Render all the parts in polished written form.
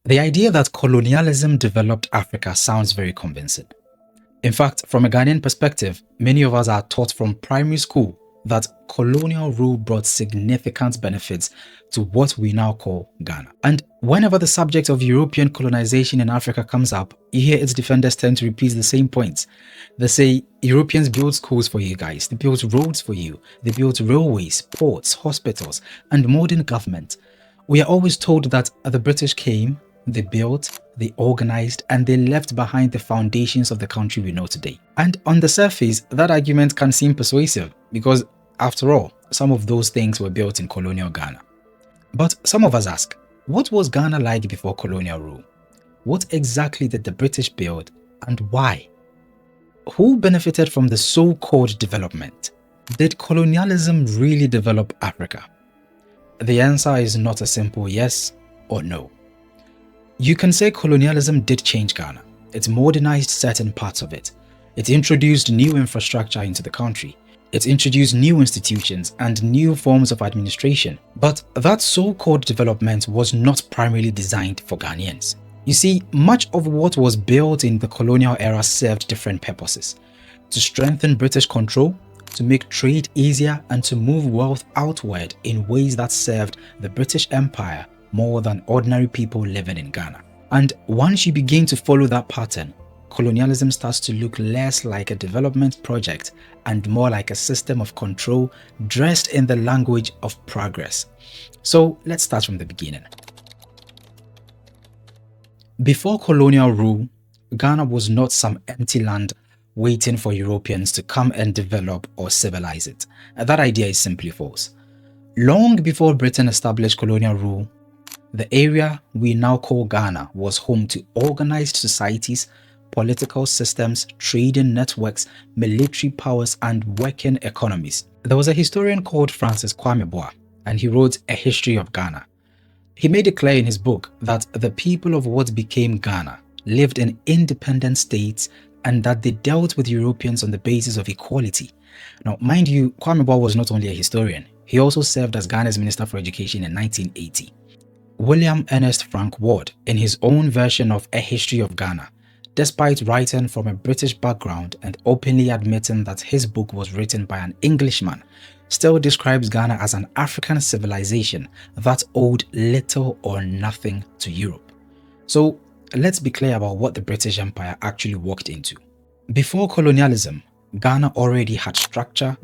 The idea that colonialism developed Africa sounds very convincing. In fact, from a Ghanaian perspective, many of us are taught from primary school that colonial rule brought significant benefits to what we now call Ghana. And whenever the subject of European colonization in Africa comes up, you hear its defenders tend to repeat the same points. They say, Europeans built schools for you guys, they built roads for you, they built railways, ports, hospitals, and modern government. We are always told that the British came, they built, they organized, and they left behind the foundations of the country we know today. And on the surface, that argument can seem persuasive because, after all, some of those things were built in colonial Ghana. But some of us ask, what was Ghana like before colonial rule? What exactly did the British build and why? Who benefited from the so-called development? Did colonialism really develop Africa? The answer is not a simple yes or no. You can say colonialism did change Ghana. It modernized certain parts of it. It introduced new infrastructure into the country. It introduced new institutions and new forms of administration. But that so-called development was not primarily designed for Ghanaians. You see, much of what was built in the colonial era served different purposes. To strengthen British control, to make trade easier, and to move wealth outward in ways that served the British Empire more than ordinary people living in Ghana. And once you begin to follow that pattern, colonialism starts to look less like a development project and more like a system of control dressed in the language of progress. So let's start from the beginning. Before colonial rule, Ghana was not some empty land waiting for Europeans to come and develop or civilize it. And that idea is simply false. Long before Britain established colonial rule, the area we now call Ghana was home to organized societies, political systems, trading networks, military powers, and working economies. There was a historian called Francis Kwame Boa, and he wrote A History of Ghana. He made it clear in his book that the people of what became Ghana lived in independent states and that they dealt with Europeans on the basis of equality. Now, mind you, Kwame Boa was not only a historian, he also served as Ghana's Minister for Education in 1980. William Ernest Frank Ward, in his own version of A History of Ghana, despite writing from a British background and openly admitting that his book was written by an Englishman, still describes Ghana as an African civilization that owed little or nothing to Europe. So let's be clear about what the British Empire actually walked into. Before colonialism, Ghana already had structure.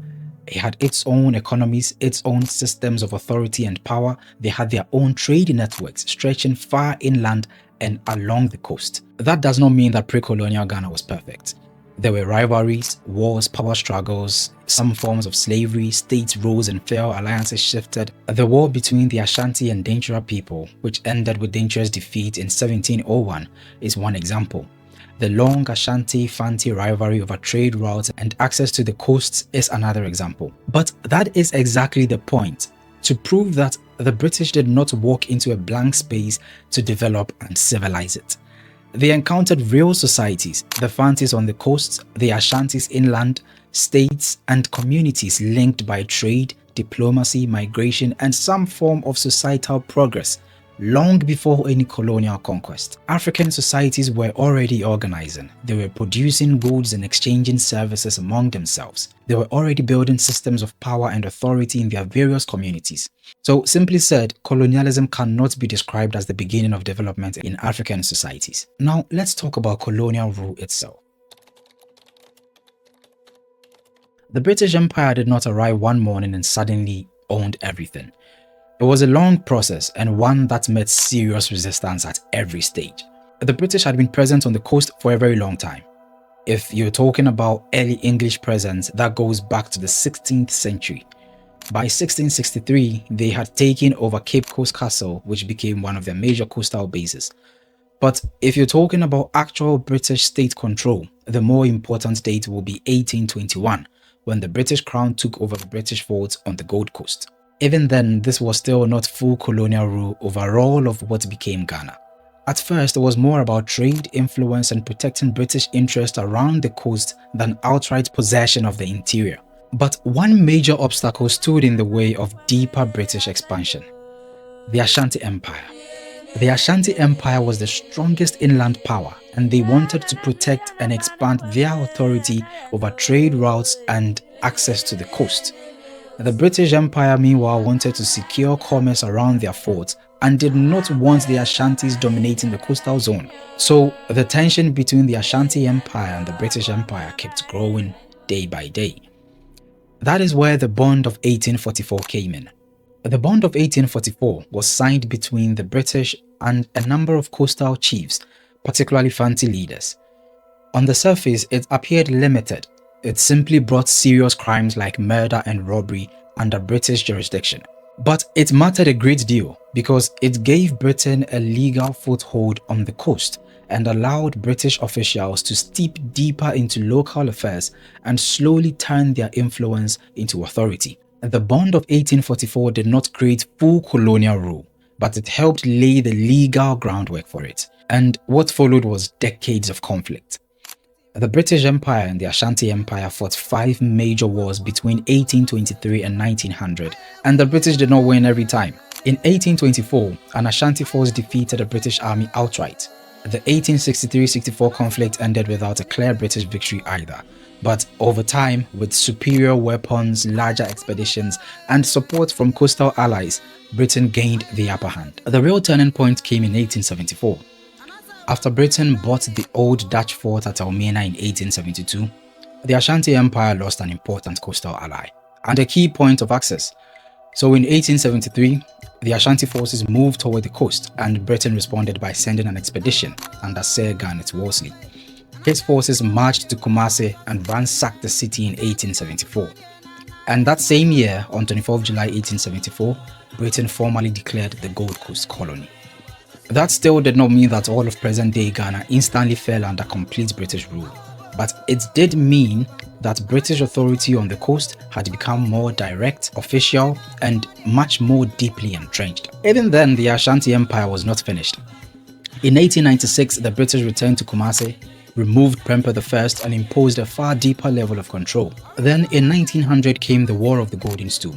It had its own economies, its own systems of authority and power. They had their own trade networks stretching far inland and along the coast. That does not mean that pre-colonial Ghana was perfect. There were rivalries, wars, power struggles, some forms of slavery, states rose and fell, alliances shifted. The war between the Ashanti and Dangerous people, which ended with Dangerous' defeat in 1701, is one example. The long Ashanti-Fanti rivalry over trade routes and access to the coasts is another example. But that is exactly the point, to prove that the British did not walk into a blank space to develop and civilize it. They encountered real societies, the Fantis on the coasts, the Ashantis inland, states and communities linked by trade, diplomacy, migration, and some form of societal progress. Long before any colonial conquest, African societies were already organizing. They were producing goods and exchanging services among themselves. They were already building systems of power and authority in their various communities. So, simply said, colonialism cannot be described as the beginning of development in African societies. Now, let's talk about colonial rule itself. The British Empire did not arrive one morning and suddenly owned everything. It was a long process and one that met serious resistance at every stage. The British had been present on the coast for a very long time. If you're talking about early English presence, that goes back to the 16th century. By 1663, they had taken over Cape Coast Castle, which became one of their major coastal bases. But if you're talking about actual British state control, the more important date will be 1821, when the British Crown took over the British forts on the Gold Coast. Even then, this was still not full colonial rule over all of what became Ghana. At first, it was more about trade, influence, and protecting British interests around the coast than outright possession of the interior. But one major obstacle stood in the way of deeper British expansion: the Ashanti Empire. The Ashanti Empire was the strongest inland power, and they wanted to protect and expand their authority over trade routes and access to the coast. The British Empire, meanwhile, wanted to secure commerce around their forts and did not want the Ashantis dominating the coastal zone. So the tension between the Ashanti Empire and the British Empire kept growing day by day. That is where the Bond of 1844 came in. The Bond of 1844 was signed between the British and a number of coastal chiefs, particularly Fanti leaders. On the surface, it appeared limited. It simply brought serious crimes like murder and robbery under British jurisdiction. But it mattered a great deal because it gave Britain a legal foothold on the coast and allowed British officials to steep deeper into local affairs and slowly turn their influence into authority. The Bond of 1844 did not create full colonial rule, but it helped lay the legal groundwork for it. And what followed was decades of conflict. The British Empire and the Ashanti Empire fought 5 major wars between 1823 and 1900, and the British did not win every time. In 1824, an Ashanti force defeated a British army outright. The 1863-64 conflict ended without a clear British victory either. But over time, with superior weapons, larger expeditions, and support from coastal allies, Britain gained the upper hand. The real turning point came in 1874. After Britain bought the old Dutch fort at Elmina in 1872, the Ashanti Empire lost an important coastal ally and a key point of access. So in 1873, the Ashanti forces moved toward the coast, and Britain responded by sending an expedition under Sir Garnet Wolseley. His forces marched to Kumasi and ransacked the city in 1874. And that same year, on 24th July 1874, Britain formally declared the Gold Coast colony. That still did not mean that all of present-day Ghana instantly fell under complete British rule, but it did mean that British authority on the coast had become more direct, official, and much more deeply entrenched. Even then, the Ashanti Empire was not finished. In 1896, the British returned to Kumasi, removed Prempeh I, and imposed a far deeper level of control. Then in 1900 came the War of the Golden Stool,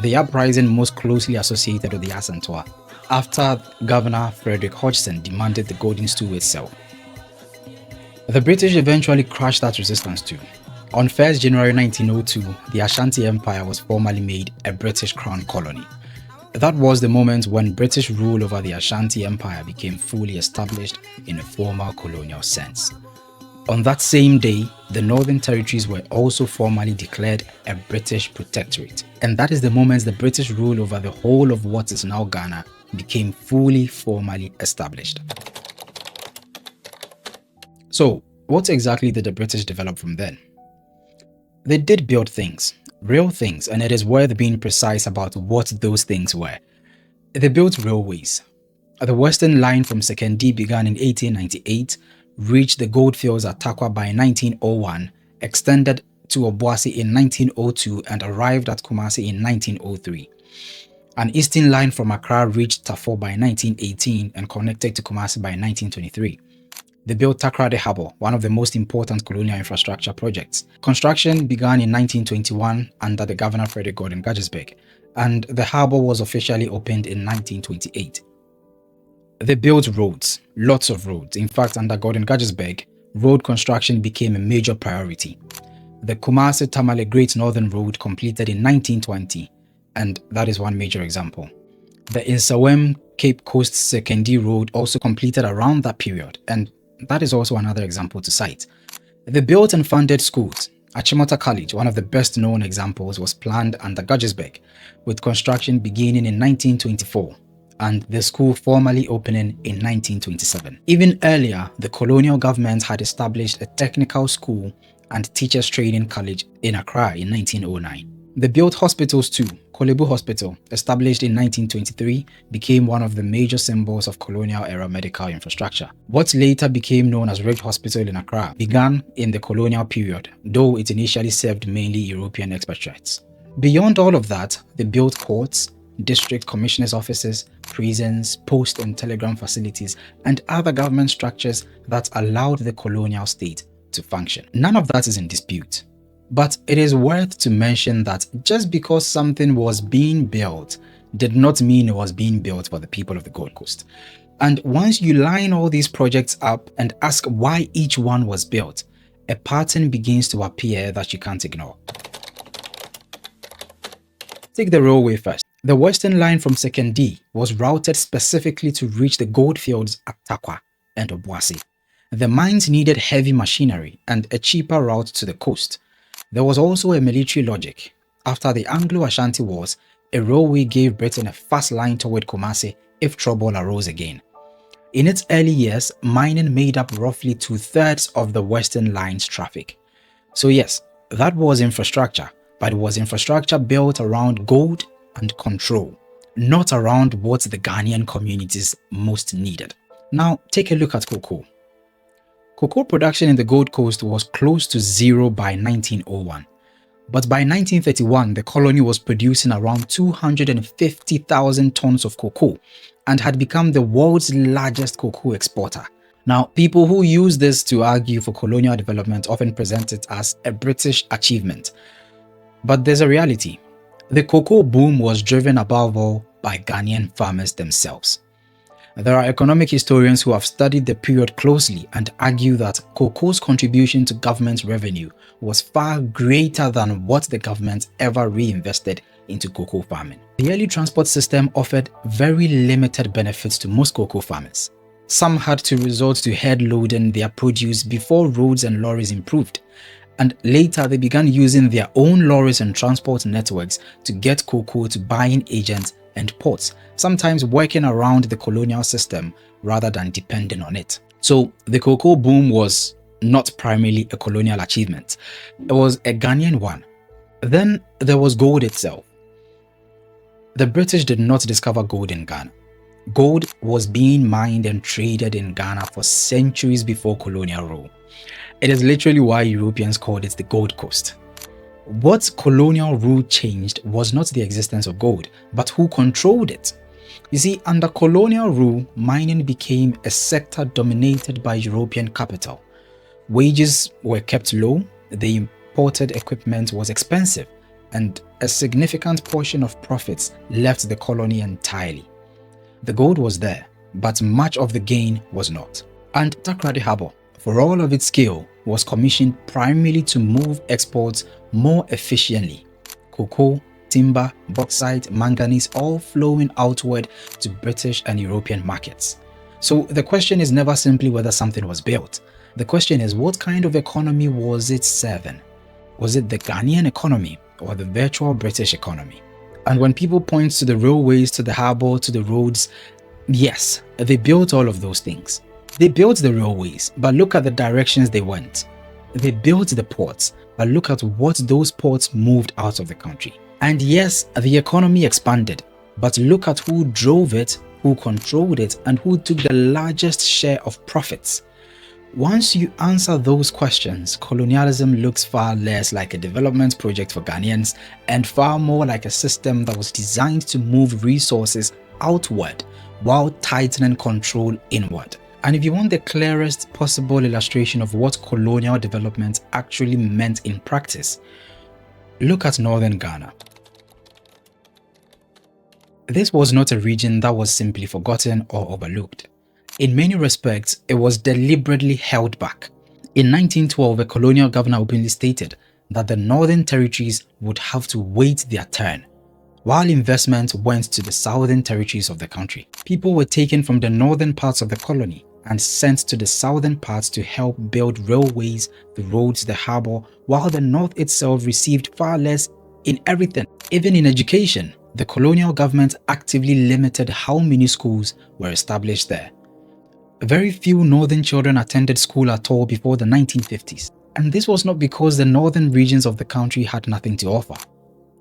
the uprising most closely associated with the Asantewaa, after Governor Frederick Hodgson demanded the Golden Stool itself. The British eventually crushed that resistance too. On 1st January 1902, the Ashanti Empire was formally made a British Crown colony. That was the moment when British rule over the Ashanti Empire became fully established in a formal colonial sense. On that same day, the Northern Territories were also formally declared a British protectorate. And that is the moment the British rule over the whole of what is now Ghana became formally established. So, what exactly did the British develop from then? They did build things, real things, and it is worth being precise about what those things were. They built railways. The Western Line from Sekondi began in 1898, reached the goldfields at Takwa by 1901, extended to Obuasi in 1902, and arrived at Kumasi in 1903. An Eastern Line from Accra reached Tafo by 1918 and connected to Kumasi by 1923. They built Takoradi Harbour, one of the most important colonial infrastructure projects. Construction began in 1921 under the Governor Frederick Gordon Gaggisberg, and the harbour was officially opened in 1928. They built roads, lots of roads. In fact, under Gordon Gaggisberg, road construction became a major priority. The Kumasi-Tamale Great Northern Road completed in 1920, and that is one major example. The Nsawam Cape Coast Sekondi Road also completed around that period, and that is also another example to cite. They built and funded schools. Achimota College, one of the best known examples, was planned under Gaggisberg, with construction beginning in 1924, and the school formally opening in 1927. Even earlier, the colonial government had established a technical school and teachers training college in Accra in 1909. They built hospitals too. Kolebu Hospital, established in 1923, became one of the major symbols of colonial-era medical infrastructure. What later became known as Ridge Hospital in Accra began in the colonial period, though it initially served mainly European expatriates. Beyond all of that, they built courts, district commissioners' offices, prisons, post and telegram facilities, and other government structures that allowed the colonial state to function. None of that is in dispute. But it is worth to mention that just because something was being built did not mean it was being built for the people of the Gold Coast. And once you line all these projects up and ask why each one was built, a pattern begins to appear that you can't ignore. Take the railway first. The western line from Second D was routed specifically to reach the gold fields at Takwa and Obuasi. The mines needed heavy machinery and a cheaper route to the coast. There was also a military logic. After the Anglo-Ashanti Wars, a railway gave Britain a fast line toward Kumasi if trouble arose again. In its early years, mining made up roughly 2/3 of the Western Line's traffic. So yes, that was infrastructure, but it was infrastructure built around gold and control, not around what the Ghanaian communities most needed. Now, take a look at cocoa. Cocoa production in the Gold Coast was close to zero by 1901. But by 1931, the colony was producing around 250,000 tons of cocoa and had become the world's largest cocoa exporter. Now, people who use this to argue for colonial development often present it as a British achievement. But there's a reality. The cocoa boom was driven above all by Ghanaian farmers themselves. There are economic historians who have studied the period closely and argue that cocoa's contribution to government revenue was far greater than what the government ever reinvested into cocoa farming. The early transport system offered very limited benefits to most cocoa farmers. Some had to resort to head loading their produce before roads and lorries improved, and later they began using their own lorries and transport networks to get cocoa to buying agents and ports, sometimes working around the colonial system rather than depending on it. So the cocoa boom was not primarily a colonial achievement, it was a Ghanaian one. Then there was gold itself. The British did not discover gold in Ghana. Gold was being mined and traded in Ghana for centuries before colonial rule. It is literally why Europeans called it the Gold Coast. What colonial rule changed was not the existence of gold, but who controlled it. You see, under colonial rule, mining became a sector dominated by European capital. Wages were kept low, the imported equipment was expensive, and a significant portion of profits left the colony entirely. The gold was there, but much of the gain was not. And Takoradi Harbour, for all of its skill, was commissioned primarily to move exports more efficiently. Cocoa, timber, bauxite, manganese all flowing outward to British and European markets. So the question is never simply whether something was built. The question is, what kind of economy was it serving? Was it the Ghanaian economy or the virtual British economy? And when people point to the railways, to the harbour, to the roads, yes, they built all of those things. They built the railways, but look at the directions they went. They built the ports, but look at what those ports moved out of the country. And yes, the economy expanded, but look at who drove it, who controlled it, and who took the largest share of profits. Once you answer those questions, colonialism looks far less like a development project for Ghanaians and far more like a system that was designed to move resources outward while tightening control inward. And if you want the clearest possible illustration of what colonial development actually meant in practice, look at northern Ghana. This was not a region that was simply forgotten or overlooked. In many respects, it was deliberately held back. In 1912, a colonial governor openly stated that the northern territories would have to wait their turn, while investment went to the southern territories of the country. People were taken from the northern parts of the colony and sent to the southern parts to help build railways, the roads, the harbour, while the north itself received far less in everything. Even in education, the colonial government actively limited how many schools were established there. Very few northern children attended school at all before the 1950s. And this was not because the northern regions of the country had nothing to offer.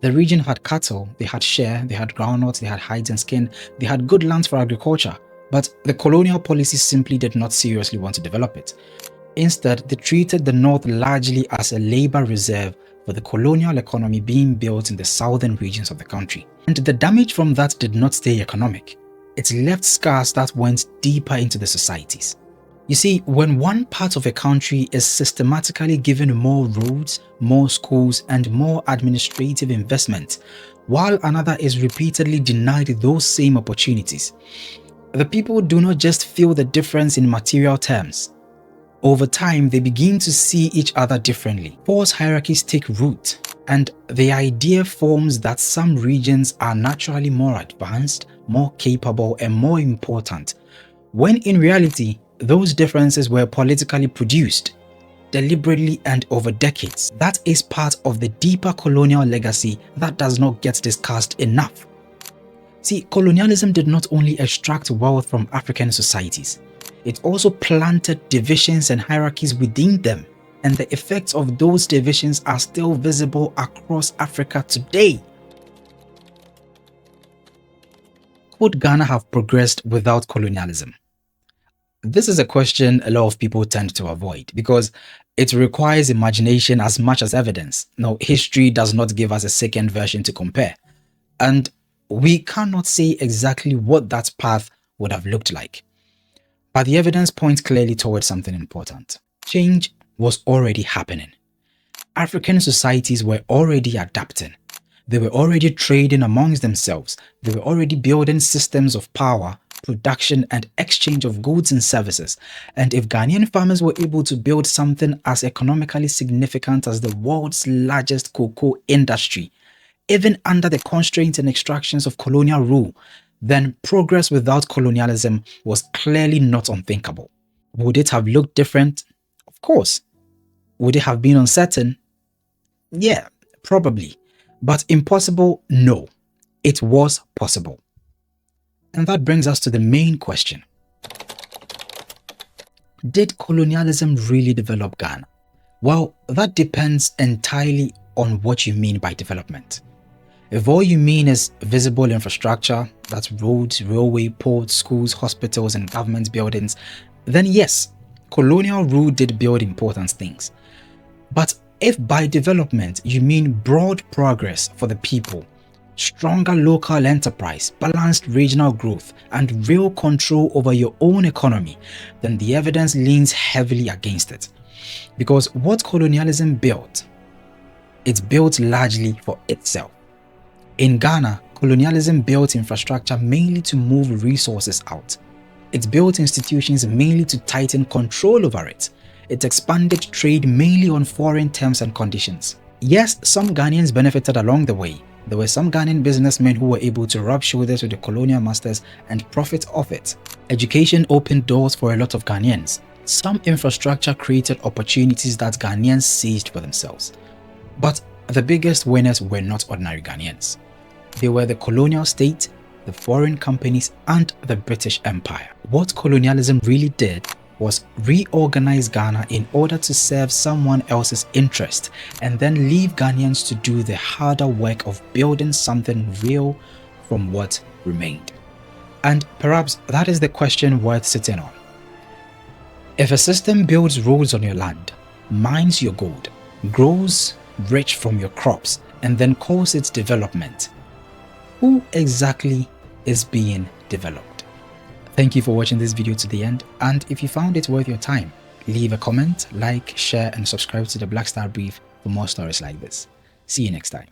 The region had cattle, they had share, they had groundnuts, they had hides and skin, they had good lands for agriculture. But the colonial policy simply did not seriously want to develop it. Instead, they treated the north largely as a labor reserve for the colonial economy being built in the southern regions of the country. And the damage from that did not stay economic. It left scars that went deeper into the societies. You see, when one part of a country is systematically given more roads, more schools, and more administrative investment, while another is repeatedly denied those same opportunities, the people do not just feel the difference in material terms. Over time, they begin to see each other differently. Force hierarchies take root, and the idea forms that some regions are naturally more advanced, more capable, and more important, when in reality, those differences were politically produced, deliberately and over decades. That is part of the deeper colonial legacy that does not get discussed enough. See, colonialism did not only extract wealth from African societies, it also planted divisions and hierarchies within them, and the effects of those divisions are still visible across Africa today. Could Ghana have progressed without colonialism? This is a question a lot of people tend to avoid because it requires imagination as much as evidence. Now, history does not give us a second version to compare, and we cannot say exactly what that path would have looked like. But the evidence points clearly towards something important. Change was already happening. African societies were already adapting. They were already trading amongst themselves. They were already building systems of power, production, and exchange of goods and services. And if Ghanaian farmers were able to build something as economically significant as the world's largest cocoa industry, even under the constraints and extractions of colonial rule, then progress without colonialism was clearly not unthinkable. Would it have looked different? Of course. Would it have been uncertain? Yeah, probably. But impossible? No. It was possible. And that brings us to the main question. Did colonialism really develop Ghana? Well, that depends entirely on what you mean by development. If all you mean is visible infrastructure, that's roads, railway, ports, schools, hospitals, and government buildings, then yes, colonial rule did build important things. But if by development you mean broad progress for the people, stronger local enterprise, balanced regional growth, and real control over your own economy, then the evidence leans heavily against it. Because what colonialism built, it built largely for itself. In Ghana, colonialism built infrastructure mainly to move resources out. It built institutions mainly to tighten control over it. It expanded trade mainly on foreign terms and conditions. Yes, some Ghanaians benefited along the way. There were some Ghanaian businessmen who were able to rub shoulders with the colonial masters and profit off it. Education opened doors for a lot of Ghanaians. Some infrastructure created opportunities that Ghanaians seized for themselves. But the biggest winners were not ordinary Ghanaians. They were the colonial state, the foreign companies, and the British Empire. What colonialism really did was reorganize Ghana in order to serve someone else's interest and then leave Ghanaians to do the harder work of building something real from what remained. And perhaps that is the question worth sitting on. If a system builds roads on your land, mines your gold, grows rich from your crops, and then calls it development, who exactly is being developed? Thank you for watching this video to the end, and if you found it worth your time, leave a comment, like, share, and subscribe to the Black Star Brief for more stories like this. See you next time.